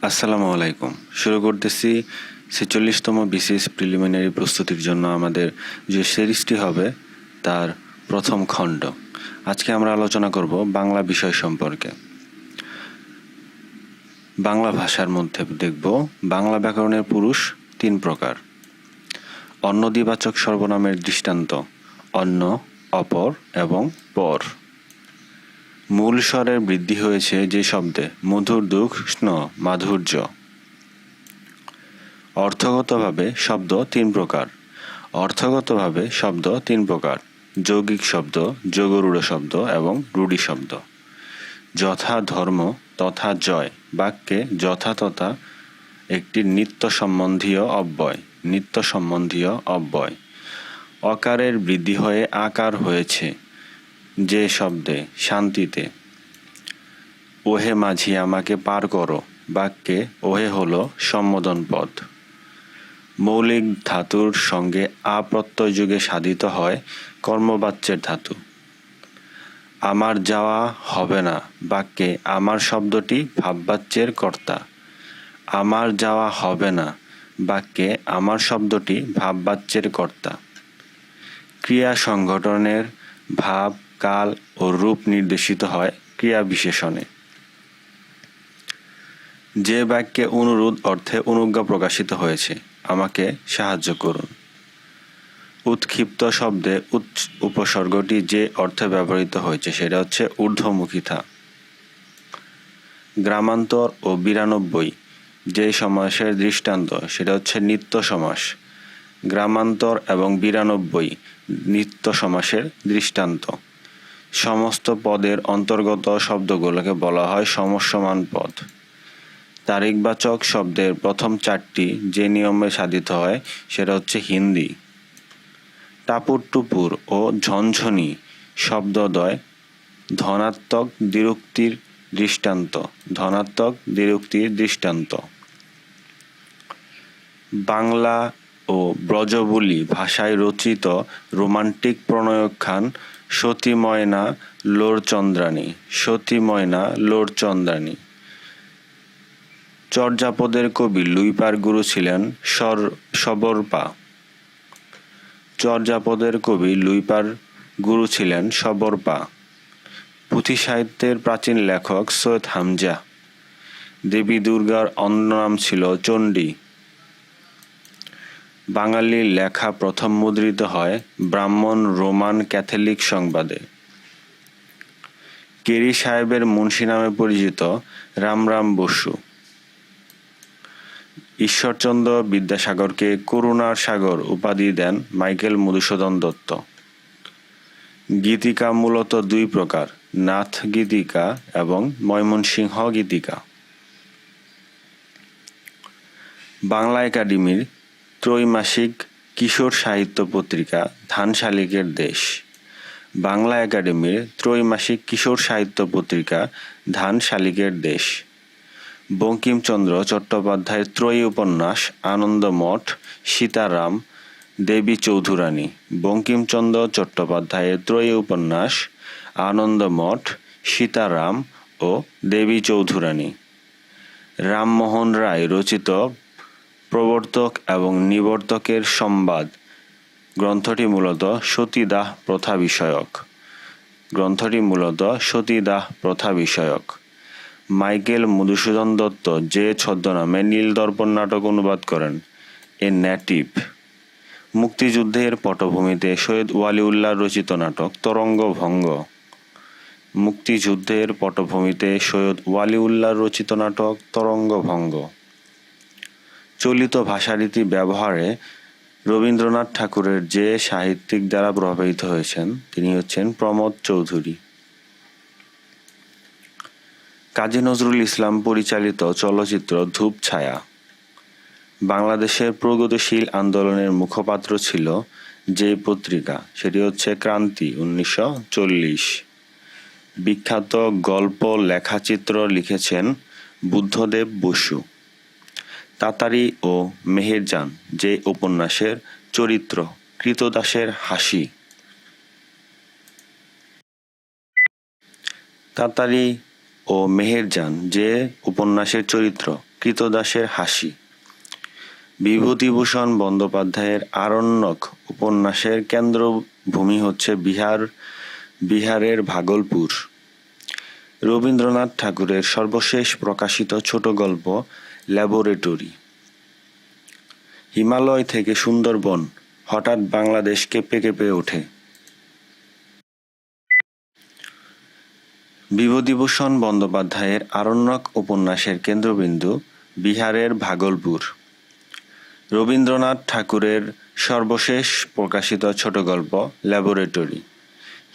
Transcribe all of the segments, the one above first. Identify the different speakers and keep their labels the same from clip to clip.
Speaker 1: আসসালামু আলাইকুম। শুরু করতেছি ৪৬তম BCS প্রিলিমিনারি প্রস্তুতির জন্য আমাদের যে সিরিজটি হবে তার প্রথম খণ্ড। আজকে আমরা আলোচনা করব বাংলা বিষয় সম্পর্কে। বাংলা ভাষার মধ্যে দেখব বাংলা ব্যাকরণের পুরুষ ৩ প্রকার। অন্যদিবাচক সর্বনামের দৃষ্টান্ত অন্য, অপর এবং পর। মূল স্বরের বৃদ্ধি হয়েছে যে শব্দে মধুর দুষ্ণ মাধুর্য। অর্থগতভাবে শব্দ ৩ প্রকার। অর্থগতভাবে শব্দ ৩ প্রকার: যৌগিক শব্দ, যোগরূঢ় শব্দ এবং রূঢ়ি শব্দ। যথা ধর্ম তথা জয় বাক্যে যথা তথা একটি নিত্য সম্বন্ধীয় অব্যয়। নিত্য সম্বন্ধীয় অব্যয়। অকারের বৃদ্ধি হয়ে আকার হয়েছে যে শব্দে শান্তিতে। ওহে মাঝি আমাকে পার করো বাক্যে ওহে হলো সম্বোধন পদ। মৌলিক ধাতুর সঙ্গে আ প্রত্যয় যুগে সাধিত হয় কর্মবাচ্যের ধাতু। আমার যাওয়া হবে না বাক্যে আমার শব্দটি ভাববাচ্যের কর্তা। আমার যাওয়া হবে না বাক্যে আমার শব্দটি ভাববাচ্যের কর্তা। ক্রিয়া সংগঠনের ভাব, কাল ও রূপ নির্দেশিত হয় ক্রিয়া বিশেষণে। যে বাক্যে অনুরোধ অর্থে অনুজ্ঞা প্রকাশিত হয়েছে, আমাকে সাহায্য করুন। উৎক্ষিপ্ত শব্দে উপসর্গটি যে অর্থে ব্যবহৃত হয়েছে সেটা হচ্ছে ঊর্ধ্বমুখিতা। গ্রামান্তর ও ৯২ যে সমাসের দৃষ্টান্ত সেটা হচ্ছে নিত্য সমাস। গ্রামান্তর এবং ৯২ নিত্য সমাসের দৃষ্টান্ত। সমস্ত পদের অন্তর্গত শব্দগুলোকে বলা হয় সমস্যমান পদ। তারিখবাচক শব্দের প্রথম ৪টি যে নিয়মে সাধিত হয় সেটা হচ্ছে হিন্দি। টাপুর টুপুর ও ঝনঝনি শব্দদ্বয় ধনাত্মক দ্বিরুক্তির দৃষ্টান্ত। ধনাত্মক দ্বিরুক্তির দৃষ্টান্ত। বাংলা ও ব্রজবুলি ভাষায় রচিত রোমান্টিক প্রণয়োখ্যান সতী ময়না লোরচন্দ্রানী। সতী ময়না লোরচন্দ্রানী। চর্যাপদের কবি লুইপার গুরু ছিলেন সবরপা। চর্যাপদের কবি লুইপার গুরু ছিলেন সবরপা। পুঁথি সাহিত্যের প্রাচীন লেখক সৈয়দ হামজা। দেবী দুর্গার অন্য নাম ছিল চণ্ডী। বাঙালির লেখা প্রথম মুদ্রিত হয় ব্রাহ্মণ রোমান ক্যাথলিক সংবাদে। কেরি সাহেবের মুন্সি নামে পরিচিত রামরাম বসু। ঈশ্বরচন্দ্র বিদ্যাসাগরকে করুণার সাগর উপাধি দেন মাইকেল মধুসূদন দত্ত। গীতিকা মূলত ২ প্রকার: নাথ গীতিকা এবং ময়মনসিংহ গীতিকা। বাংলা একাডেমির ত্রৈমাসিক কিশোর সাহিত্য পত্রিকা ধান শালিকের দেশ। বাংলা একাডেমির ত্রৈমাসিক কিশোর সাহিত্য পত্রিকা ধান শালিকের দেশ। বঙ্কিমচন্দ্র চট্টোপাধ্যায়ের ত্রয়ী উপন্যাস আনন্দমঠ, সীতারাম, দেবী চৌধুরানী। বঙ্কিমচন্দ্র চট্টোপাধ্যায়ের ত্রয়ী উপন্যাস আনন্দমঠ, সীতারাম ও দেবী চৌধুরানী। রামমোহন রায় রচিত প্রবর্তক এবং নিবর্তকের সংবাদ গ্রন্থটি মূলত সতীদাহ প্রথা বিষয়ক। গ্রন্থটি মূলত সতীদাহ প্রথা বিষয়ক। মাইকেল মধুসূদন দত্ত যে ছদ্মনামে নীলদর্পণ নাটক অনুবাদ করেন এ নেটিভ। মুক্তিযুদ্ধের পটভূমিতে সৈয়দ ওয়ালিউল্লাহ রচিত নাটক তরঙ্গ ভঙ্গ। মুক্তিযুদ্ধের পটভূমিতে সৈয়দ ওয়ালিউল্লাহ রচিত নাটক তরঙ্গ ভঙ্গ। চলিত ভাষারীতি ব্যবহারে রবীন্দ্রনাথ ঠাকুরের যে সাহিত্যিক দ্বারা প্রভাবিত হয়েছেন তিনি হচ্ছেন প্রমোদ চৌধুরী। কাজী নজরুল ইসলাম পরিচালিত চলচ্চিত্র ধূপছায়া। বাংলাদেশের প্রগতিশীল আন্দোলনের মুখপাত্র ছিল যে পত্রিকা সেটি হচ্ছে ক্রান্তি ১৯৪০। বিখ্যাত গল্প লেখাচিত্র লিখেছেন বুদ্ধদেব বসু। তাতারী ও মেহেরজান যে উপন্যাসের চরিত্র কৃতদাসের হাসি। তাতারী ও মেহেরজান যে উপন্যাসের চরিত্র কৃতদাসের হাসি। বিভূতিভূষণ বন্দ্যোপাধ্যায়ের আরণ্যক উপন্যাসের কেন্দ্রভূমি হচ্ছে বিহারের ভাগলপুর। রবীন্দ্রনাথ ঠাকুরের সর্বশেষ প্রকাশিত ছোট গল্প ল্যাবরেটরি। হিমালয় থেকে সুন্দরবন হঠাৎ বাংলাদেশ কেঁপে কেঁপে ওঠে। বিভূতিভূষণ বন্দ্যোপাধ্যায়ের আরণ্যক উপন্যাসের কেন্দ্রবিন্দু বিহারের ভাগলপুর। রবীন্দ্রনাথ ঠাকুরের সর্বশেষ প্রকাশিত ছোট গল্প ল্যাবরেটরি।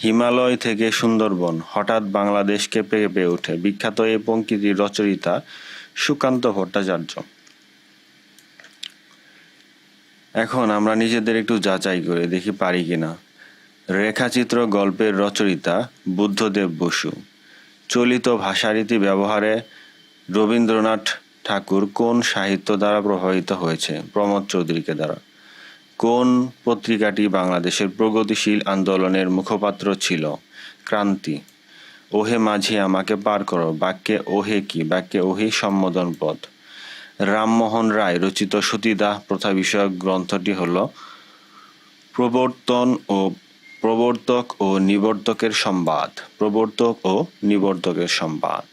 Speaker 1: হিমালয় থেকে সুন্দরবন হঠাৎ বাংলাদেশ কেঁপে কেঁপে ওঠে বিখ্যাত এই পংক্তিটির রচয়িতা সুকান্ত ভট্টাচার্য। এখন আমরা নিজেদের একটু যাচাই করে দেখি পারি কিনা। রেখাচিত্র গল্পের রচয়িতা বুদ্ধদেব বসু। চলিত ভাষারীতি ব্যবহারে রবীন্দ্রনাথ ঠাকুর কোন সাহিত্য দ্বারা প্রভাবিত হয়েছে? প্রমোদ চৌধুরীকে দ্বারা। কোন পত্রিকাটি বাংলাদেশের প্রগতিশীল আন্দোলনের মুখপাত্র ছিল? ক্রান্তি। ওহে মাঝি আমাকে পার করো, বাক্যে ওহে কি? বাক্যে ওহে সম্বোধন পদ। রামমোহন রায় রচিত সতীদাহ প্রথা বিষয়ক গ্রন্থটি হল প্রবর্তক ও নিবর্তকের সংবাদ। প্রবর্তক ও নিবর্তকের সংবাদ।